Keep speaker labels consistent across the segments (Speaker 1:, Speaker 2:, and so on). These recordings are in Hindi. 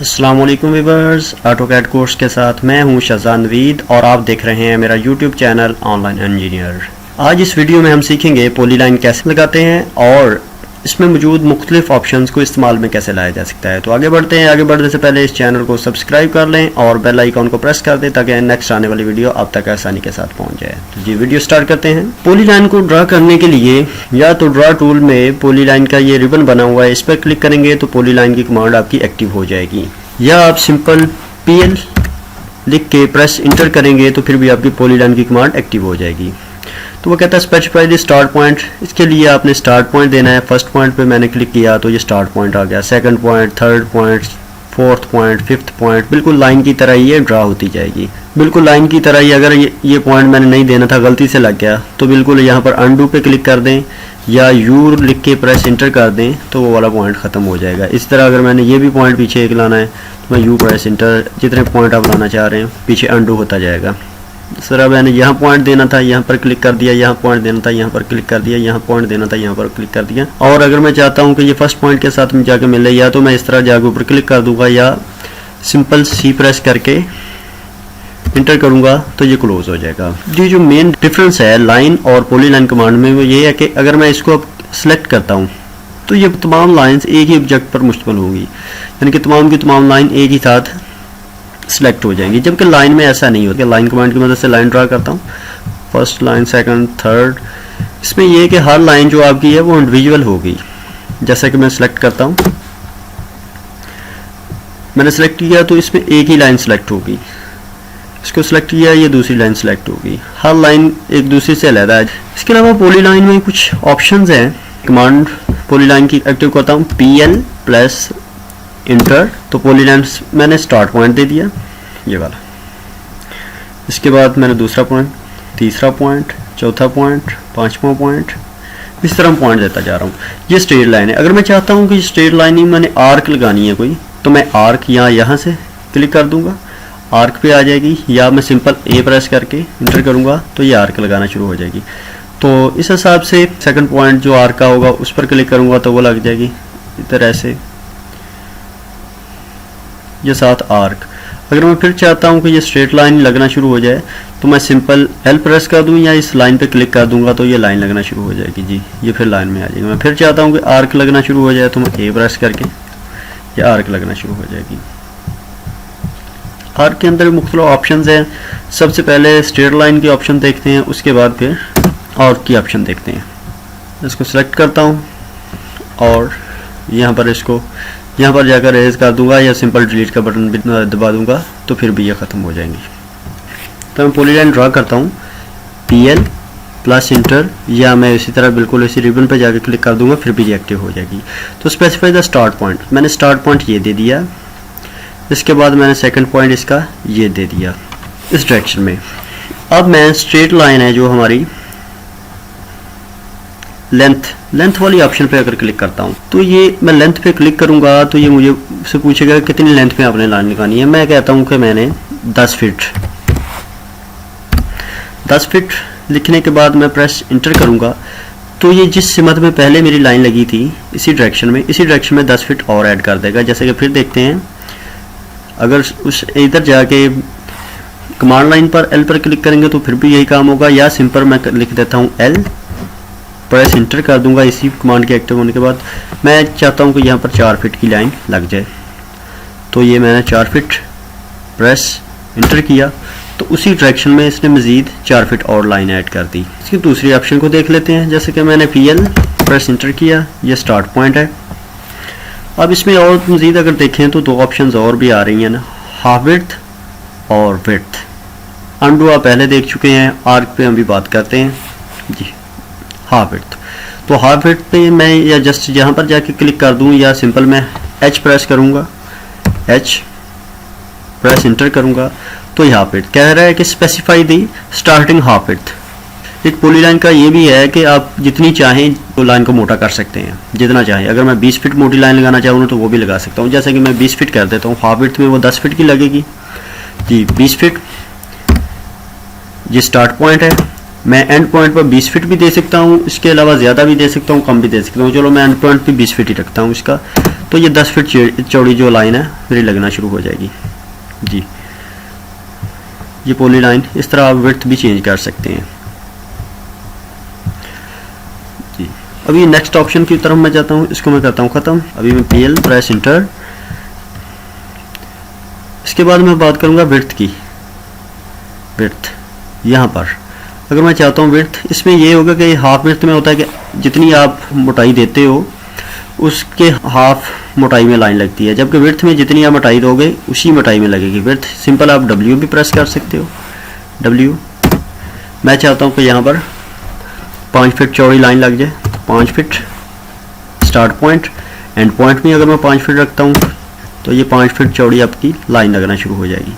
Speaker 1: अस्सलाम वालेकुम व्यूअर्स, ऑटोकैड कोर्स के साथ मैं हूं शाहजान नवीद और आप देख रहे हैं मेरा यूट्यूब चैनल ऑनलाइन इंजीनियर। आज इस वीडियो में हम सीखेंगे पॉलीलाइन कैसे लगाते हैं और इसमें मौजूद मुख्तलिफ ऑप्शंस को इस्तेमाल में कैसे लाया जा सकता है। तो आगे बढ़ते हैं। आगे बढ़ने से पहले इस चैनल को सब्सक्राइब कर लें और बेल आइकॉन को प्रेस कर दें ताकि नेक्स्ट आने वाली वीडियो आप तक आसानी के साथ पहुंच जाए। तो जी वीडियो स्टार्ट करते हैं। पॉलीलाइन को ड्रा करने के लिए या तो ड्रा टूल में पॉलीलाइन का ये रिबन बना हुआ है, इस पर क्लिक करेंगे तो पॉलीलाइन की कमांड आपकी एक्टिव हो जाएगी, या आप सिंपल PL लिख के प्रेस इंटर करेंगे तो फिर भी आपकी पॉलीलाइन की कमांड एक्टिव हो जाएगी। तो वो कहता है स्पेसिफाई द स्टार्ट पॉइंट। इसके लिए आपने स्टार्ट पॉइंट देना है। फर्स्ट पॉइंट पे मैंने क्लिक किया तो ये स्टार्ट पॉइंट आ गया। Second point, third point, fourth point, fifth point, बिल्कुल लाइन की तरह ही ये ड्रा होती जाएगी, बिल्कुल लाइन की तरह ही। अगर ये पॉइंट मैंने नहीं देना था, गलती से लग गया, तो बिल्कुल यहाँ पर अनडू पे क्लिक कर दें या यू लिख के प्रेस इंटर कर दें तो वो वाला पॉइंट ख़त्म हो जाएगा। इस तरह अगर मैंने ये भी पॉइंट पीछे एक लाना है तो मैं यू प्रेस इंटर, जितने पॉइंट आप लाना चाह रहे हैं पीछे अनडू होता जाएगा। इस तरह मैंने यहाँ पॉइंट देना था, यहाँ पर क्लिक कर दिया, यहाँ पॉइंट देना था, यहाँ पर क्लिक कर दिया, यहाँ पॉइंट देना था, यहाँ पर क्लिक कर दिया। और अगर मैं चाहता हूँ कि ये फर्स्ट पॉइंट के साथ में जाके मिले, या तो मैं इस तरह जाके ऊपर क्लिक कर दूंगा या सिंपल C प्रेस करके इंटर करूंगा तो ये क्लोज हो जाएगा। ये जो मेन डिफरेंस है लाइन और पॉलीलाइन कमांड में वो ये है कि अगर मैं इसको अब सिलेक्ट करता हूँ तो ये तमाम लाइंस एक ही ऑब्जेक्ट पर मुश्तमिल होंगी, यानी कि तमाम की तमाम लाइन एक ही साथ सिलेक्ट हो जाएंगी, जबकि लाइन में ऐसा नहीं होता। लाइन कमांड की मदद से लाइन ड्रा करता हूँ, फर्स्ट लाइन, सेकंड, थर्ड, इसमें यह है कि हर लाइन जो आपकी है वो इंडिविजुअल होगी। जैसा कि मैं सिलेक्ट करता हूँ, मैंने सेलेक्ट किया तो इसमें एक ही लाइन सेलेक्ट होगी, इसको सिलेक्ट किया ये दूसरी लाइन सेलेक्ट होगी, हर लाइन एक दूसरे से अलग है। इसके अलावा पॉलीलाइन में कुछ ऑप्शंस हैं। कमांड पॉलीलाइन की एक्टिव करता हूँ PL प्लस इंटर, तो पॉलीलाइन मैंने स्टार्ट पॉइंट दे दिया ये वाला। इसके बाद मैंने दूसरा पॉइंट, तीसरा पॉइंट, चौथा पॉइंट, पांचवा पॉइंट, इस तरह पॉइंट देता जा रहा हूँ। ये स्ट्रेट लाइन है। अगर मैं चाहता हूँ कि स्ट्रेट लाइन ही मैंने आर्क लगानी है कोई, तो मैं आर्क यहाँ से क्लिक कर दूंगा, आर्क पे आ जाएगी, या मैं सिंपल A प्रेस करके इंटर करूंगा तो ये आर्क लगाना शुरू हो जाएगी। तो इस हिसाब से सेकंड पॉइंट जो आर्क का होगा उस पर क्लिक करूंगा तो वो लग जाएगी इधर ऐसे, ये साथ आर्क। अगर मैं फिर चाहता हूं कि ये स्ट्रेट लाइन लगना शुरू हो जाए तो मैं सिंपल L प्रेस कर दूं या इस लाइन पे क्लिक कर दूंगा तो ये लाइन लगना शुरू हो जाएगी जी, ये फिर लाइन में आ जाएगी। मैं फिर चाहता हूं कि आर्क लगना शुरू हो जाए तो मैं A प्रेस करके ये आर्क लगना शुरू हो जाएगी। आर्क के अंदर मुख्तलिफ ऑप्शंस हैं। सबसे पहले स्ट्रेट लाइन के ऑप्शन देखते हैं, उसके बाद फिर आर्क की ऑप्शन देखते हैं। इसको सिलेक्ट करता हूँ और यहाँ पर इसको यहाँ पर जाकर रेज कर दूंगा या सिंपल डिलीट का बटन भी दबा दूंगा तो फिर भी ये ख़त्म हो जाएंगी। तो मैं पॉलीलाइन ड्रा करता हूँ PL प्लस इंटर, या मैं इसी तरह बिल्कुल इसी रिबन पे जाकर क्लिक कर दूंगा फिर भी ये एक्टिव हो जाएगी। तो स्पेसिफाई द स्टार्ट पॉइंट, मैंने स्टार्ट पॉइंट ये दे दिया। इसके बाद मैंने सेकंड पॉइंट इसका ये दे दिया इस डायरेक्शन में। अब मैं स्ट्रेट लाइन है जो हमारी लेंथ वाली ऑप्शन पे अगर क्लिक करता हूँ तो ये मैं लेंथ पे क्लिक करूंगा तो ये मुझे से पूछेगा कितनी लेंथ में आपने लाइन लगानी है। मैं कहता हूँ कि मैंने 10 फीट लिखने के बाद मैं प्रेस इंटर करूंगा तो ये जिस सिमत में पहले मेरी लाइन लगी थी इसी डायरेक्शन में 10 फीट और ऐड कर देगा। जैसे कि फिर देखते हैं, अगर उस इधर जाके कमांड लाइन पर L पर क्लिक करेंगे तो फिर भी यही काम होगा, या सिंपल मैं लिख देता हूँ L प्रेस इंटर कर दूंगा इसी कमांड के एक्टिव होने के बाद। मैं चाहता हूँ कि यहाँ पर 4 फीट की लाइन लग जाए तो ये मैंने 4 फीट प्रेस इंटर किया तो उसी डायरेक्शन में इसने मज़ीद 4 फीट और लाइन ऐड कर दी। इसकी दूसरी ऑप्शन को देख लेते हैं। जैसे कि मैंने PL प्रेस इंटर किया, ये स्टार्ट पॉइंट है। अब इसमें और मज़ीद अगर देखें तो दो ऑप्शंस और भी आ रही हैं ना, हाफ विड्थ और विड्थ। अनडू आप पहले देख चुके हैं, आर्क पे हम भी बात करते हैं जी। हाफ विड्थ, तो हाफ विड्थ पे मैं या जस्ट यहाँ पर जाके क्लिक कर दूँ या सिंपल मैं H प्रेस करूँगा, H प्रेस इंटर करूँगा तो ये हाफ विड्थ कह रहा है कि specify the starting half width. एक पॉलीलाइन का ये भी है कि आप जितनी चाहें तो लाइन को मोटा कर सकते हैं, जितना चाहें। अगर मैं 20 फीट मोटी लाइन लगाना चाहूँ तो वो भी लगा सकता हूँ। जैसे कि मैं 20 फीट कर देता हूँ, हाफ विड्थ में वो 10 फीट की लगेगी जी। 20 फीट ये स्टार्ट पॉइंट है। मैं एंड पॉइंट पर 20 फीट भी दे सकता हूँ, इसके अलावा ज़्यादा भी दे सकता हूँ, कम भी दे सकता हूँ। चलो मैं एंड पॉइंट पे 20 फीट ही रखता हूँ इसका। तो ये 10 फीट चौड़ी जो लाइन है मेरी लगना शुरू हो जाएगी जी। ये पॉली लाइन, इस तरह आप विड्थ भी चेंज कर सकते हैं जी। अभी नेक्स्ट ऑप्शन की तरफ मैं जाता हूँ, इसको मैं करता हूँ ख़त्म। अभी मैं PL प्रेस इंटर। इसके बाद मैं बात करूँगा विड्थ की। विड्थ यहाँ पर अगर मैं चाहता हूँ विड्थ, इसमें ये होगा कि हाफ विड्थ में होता है कि जितनी आप मोटाई देते हो उसके हाफ मोटाई में लाइन लगती है, जबकि विड्थ में जितनी आप मोटाई दोगे उसी मोटाई में लगेगी विड्थ। सिंपल आप W भी प्रेस कर सकते हो, W। मैं चाहता हूँ कि यहाँ पर 5 फीट चौड़ी लाइन लग जाए, 5 feet start point. And point भी अगर मैं 5 फीट रखता हूँ तो ये 5 फीट चौड़ी आपकी लाइन लगना शुरू हो जाएगी।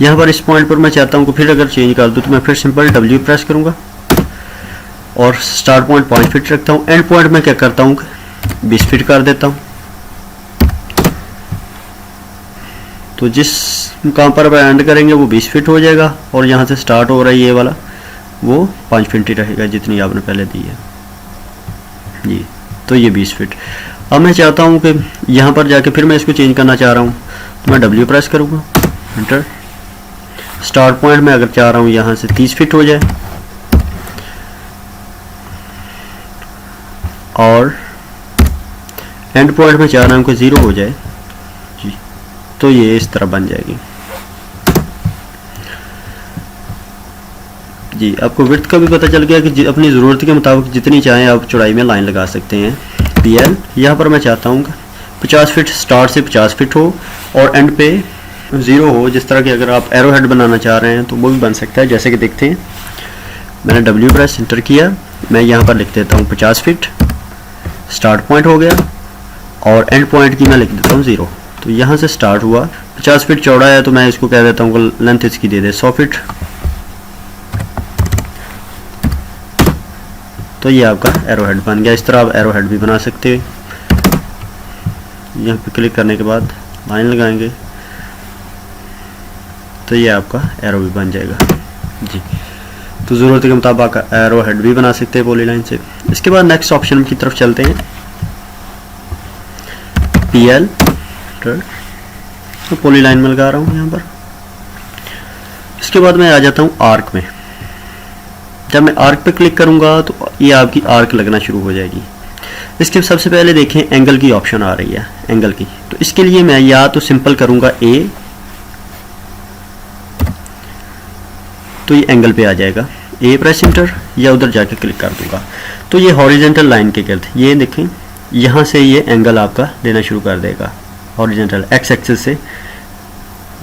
Speaker 1: यहाँ पर इस पॉइंट पर मैं चाहता हूँ कि फिर अगर चेंज कर दूँ तो मैं फिर सिंपल W प्रेस करूँगा और स्टार्ट पॉइंट 5 फीट रखता हूँ। एंड पॉइंट में क्या करता हूँ 20 फीट कर देता हूँ। तो जिस मुकाम पर आप एंड करेंगे वो 20 फीट हो जाएगा और यहाँ से स्टार्ट हो रहा है ये वाला वो 5 फीट ही रहेगा जितनी आपने पहले दी है जी। तो ये 20 फीट। अब मैं चाहता हूँ कि यहाँ पर जाके फिर मैं इसको चेंज करना चाह रहा हूँ तो मैं W प्रेस करूँगा, एंटर। स्टार्ट पॉइंट में अगर चाह रहा हूँ यहाँ से 30 फीट हो जाए और एंड पॉइंट में चाह रहा हूँ कि 0 हो जाए जी, तो ये इस तरह बन जाएगी जी। आपको विड्थ का भी पता चल गया कि अपनी ज़रूरत के मुताबिक जितनी चाहें आप चौड़ाई में लाइन लगा सकते हैं। PL यहाँ पर मैं चाहता हूँ 50 फीट स्टार्ट से 50 फीट हो और एंड पे 0 हो। जिस तरह के अगर आप एरो हेड बनाना चाह रहे हैं तो वो भी बन सकता है। जैसे कि देखते हैं, मैंने W प्रेस एंटर किया, मैं यहाँ पर लिख देता हूँ 50 फीट, स्टार्ट पॉइंट हो गया और एंड पॉइंट की मैं लिख देता हूँ 0। तो यहाँ से स्टार्ट हुआ, 50 फीट चौड़ा है तो मैं इसको कह देता हूँ कि लेंथ इसकी दे दे 100 फीट। तो ये आपका एरो हेड बन गया। इस तरह आप एरो हेड भी बना सकते हो। यहाँ पे क्लिक करने के बाद लाइन लगाएंगे तो ये आपका एरो भी बन जाएगा जी। तो ज़रूरत के मुताबिक एरो हेड भी बना सकते हैं पॉली लाइन से। इसके बाद नेक्स्ट ऑप्शन की तरफ चलते हैं, PL। तो पॉली लाइन में लगा रहा हूँ यहाँ पर। इसके बाद मैं आ जाता हूँ आर्क में। जब मैं आर्क पे क्लिक करूँगा तो ये आपकी आर्क लगना शुरू हो जाएगी। इसके सबसे पहले देखें एंगल की ऑप्शन आ रही है, एंगल की। तो इसके लिए मैं या तो सिंपल करूँगा A, तो ये एंगल पे आ जाएगा, A प्रेस एंटर, या उधर जाके क्लिक कर दूंगा तो ये हॉरिजेंटल लाइन के गिर्द ये देखें यहाँ से ये एंगल आपका लेना शुरू कर देगा। हॉरिजेंटल X एक्सिस से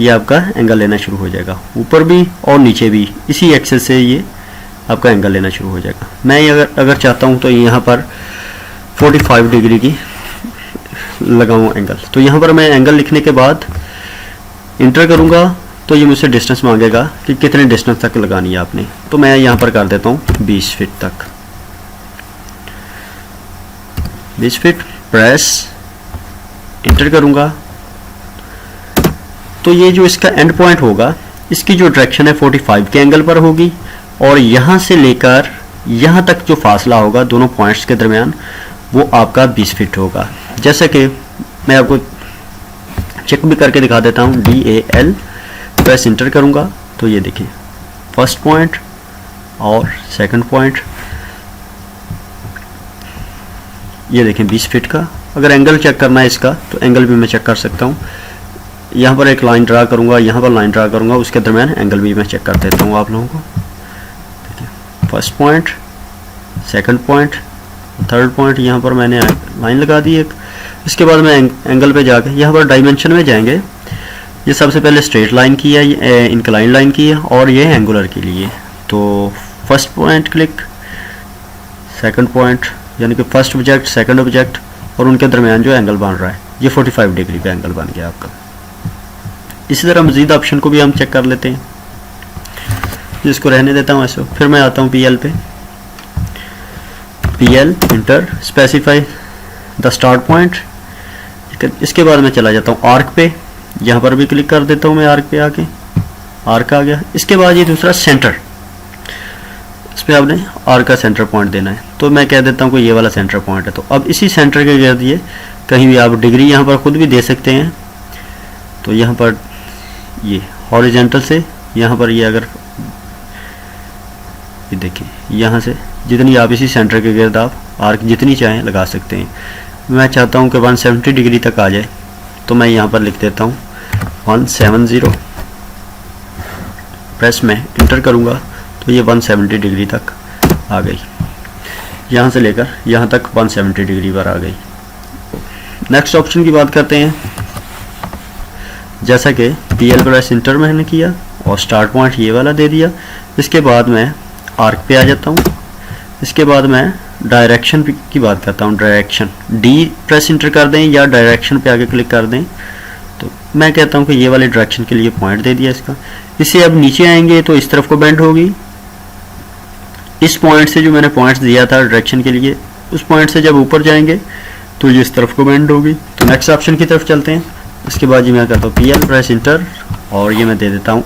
Speaker 1: ये आपका एंगल लेना शुरू हो जाएगा, ऊपर भी और नीचे भी इसी एक्सिस से ये आपका एंगल लेना शुरू हो जाएगा। मैं अगर चाहता हूँ तो यहाँ पर 45 डिग्री की लगाऊँ एंगल। तो यहाँ पर मैं एंगल लिखने के बाद इंटर करूँगा तो ये मुझसे डिस्टेंस मांगेगा कि कितने डिस्टेंस तक लगानी है आपने। तो मैं यहाँ पर कर देता हूँ 20 फीट तक। 20 फीट प्रेस इंटर करूँगा तो ये जो इसका एंड पॉइंट होगा इसकी जो डायरेक्शन है 45 के एंगल पर होगी और यहाँ से लेकर यहाँ तक जो फासला होगा दोनों पॉइंट्स के दरमियान वो आपका 20 फीट होगा। जैसे कि मैं आपको चेक भी करके दिखा देता हूँ, DAL प्रेस इंटर करूँगा तो ये देखिए फर्स्ट पॉइंट और सेकंड पॉइंट, ये देखें 20 फीट का। अगर एंगल चेक करना है इसका तो एंगल भी मैं चेक कर सकता हूँ। यहाँ पर एक लाइन ड्रा करूँगा, यहाँ पर लाइन ड्रा करूँगा, उसके दरमियान एंगल भी मैं चेक कर देता हूँ आप लोगों को। देखिए first point, second point, third point, यहाँ पर मैंने लाइन लगा दी एक। इसके बाद मैं एंगल पे जाके यहाँ पर डायमेंशन में जाएंगे। ये सबसे पहले स्ट्रेट लाइन की है, ये इंक्लाइन लाइन की है और ये एंगुलर के लिए। तो first point click, second point यानी कि फर्स्ट ऑब्जेक्ट सेकंड ऑब्जेक्ट और उनके दरमियान जो एंगल बन रहा है ये 45 डिग्री का एंगल बन गया आपका। इसी तरह मजीद ऑप्शन को भी हम चेक कर लेते हैं, जिसको रहने देता हूँ ऐसे। फिर मैं आता हूँ PL पे, PL inter, specify the start point. इसके बाद मैं चला जाता हूँ आर्क पे, यहाँ पर भी क्लिक कर देता हूँ मैं आर्क पे आके, आर्क आ गया। इसके बाद ये दूसरा सेंटर, इस पर आपने आर्क का सेंटर पॉइंट देना है। तो मैं कह देता हूँ कि ये वाला सेंटर पॉइंट है। तो अब इसी सेंटर के गिर्द ये कहीं भी आप डिग्री यहाँ पर खुद भी दे सकते हैं। तो यहाँ पर ये हॉरिजेंटल से यहाँ पर ये अगर ये देखिए यहाँ से जितनी आप इसी सेंटर के गिर्द आप आर्क जितनी चाहें लगा सकते हैं। मैं चाहता हूँ कि 170 डिग्री तक आ जाए, तो मैं यहाँ पर लिख देता हूँ 170। प्रेस में इंटर करूँगा तो ये 170 डिग्री तक आ गई। यहाँ से लेकर यहाँ तक 170 डिग्री पर आ गई। नेक्स्ट ऑप्शन की बात करते हैं। जैसा कि PL प्रेस इंटर मैंने किया और स्टार्ट पॉइंट ये वाला दे दिया। इसके बाद मैं आर्क पे आ जाता हूँ। इसके बाद मैं डायरेक्शन की बात करता हूँ। डायरेक्शन D प्रेस इंटर कर दें या डायरेक्शन पे आगे क्लिक कर दें। तो मैं कहता हूँ कि ये वाले डायरेक्शन के लिए पॉइंट दे दिया इसका। इससे अब नीचे आएंगे तो इस तरफ को बेंड होगी। इस पॉइंट से जो मैंने पॉइंट्स दिया था डायरेक्शन के लिए, उस पॉइंट से जब ऊपर जाएंगे तो ये इस तरफ को बेंड होगी। तो नेक्स्ट ऑप्शन की तरफ चलते हैं। इसके बाद जी मैं करता हूँ PL प्रेस इंटर और ये मैं दे देता हूँ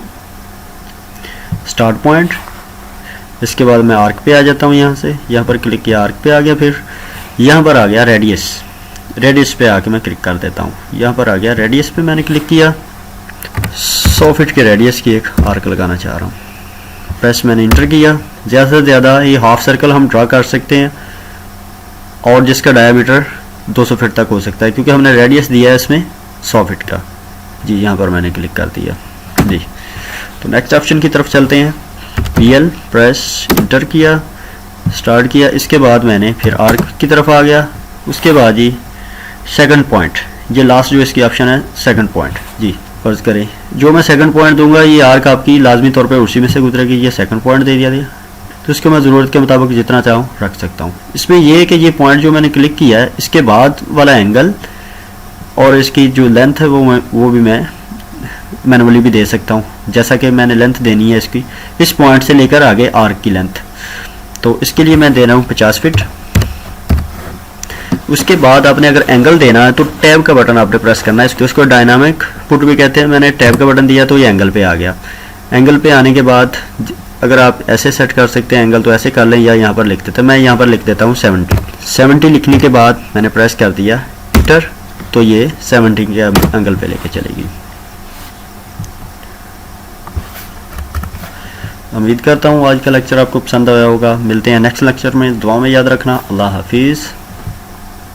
Speaker 1: स्टार्ट पॉइंट। इसके बाद मैं आर्क पे आ जाता हूँ। यहाँ से यहाँ पर क्लिक किया, आर्क पे आ गया। फिर यहाँ पर आ गया रेडियस। रेडियस पे आके मैं क्लिक कर देता हूँ। यहाँ पर आ गया रेडियस पे मैंने क्लिक किया। 100 फीट के रेडियस की एक आर्क लगाना चाह रहा हूँ। प्रेस मैंने इंटर किया। ज़्यादा से ज़्यादा ये हाफ सर्कल हम ड्रा कर सकते हैं और जिसका डायमीटर 200 फीट तक हो सकता है, क्योंकि हमने रेडियस दिया है इसमें 100 फीट का। जी यहाँ पर मैंने क्लिक कर दिया जी। तो नेक्स्ट ऑप्शन की तरफ चलते हैं। PL प्रेस इंटर किया, स्टार्ट किया। इसके बाद मैंने फिर आर्क की तरफ आ गया। उसके बाद जी सेकंड पॉइंट, ये लास्ट जो इसकी ऑप्शन है सेकंड पॉइंट। जी फर्ज करें जो मैं सेकंड पॉइंट दूंगा ये आर्क आपकी लाजमी तौर पे उसी में से गुजरेगी। ये सेकंड पॉइंट दे दिया तो इसको मैं ज़रूरत के मुताबिक जितना चाहूँ रख सकता हूँ। इसमें यह है कि ये पॉइंट जो मैंने क्लिक किया है इसके बाद वाला एंगल और इसकी जो लेंथ है वो भी मैं मैनुअली भी दे सकता हूँ। जैसा कि मैंने लेंथ देनी है इसकी इस पॉइंट से लेकर आगे आर्क की लेंथ। तो इसके लिए मैं दे रहा हूँ 50 फीट। उसके बाद आपने अगर एंगल देना है तो टैब का बटन आपने प्रेस करना है। उसको डायनामिक पुट भी कहते हैं। मैंने टैब का बटन दिया तो ये एंगल पे आ गया। एंगल पे आने के बाद अगर आप ऐसे सेट कर सकते हैं एंगल तो ऐसे कर लें या यहाँ पर लिख देते हैं। मैं यहाँ पर लिख देता हूँ 70 लिखने के बाद मैंने प्रेस कर दिया इंटर, तो ये 70 के एंगल पे लेके चलेगी। उम्मीद करता हूँ आज का लेक्चर आपको पसंद आया होगा। मिलते हैं नेक्स्ट लेक्चर में। दुआ में याद रखना। अल्लाह हाफिज़।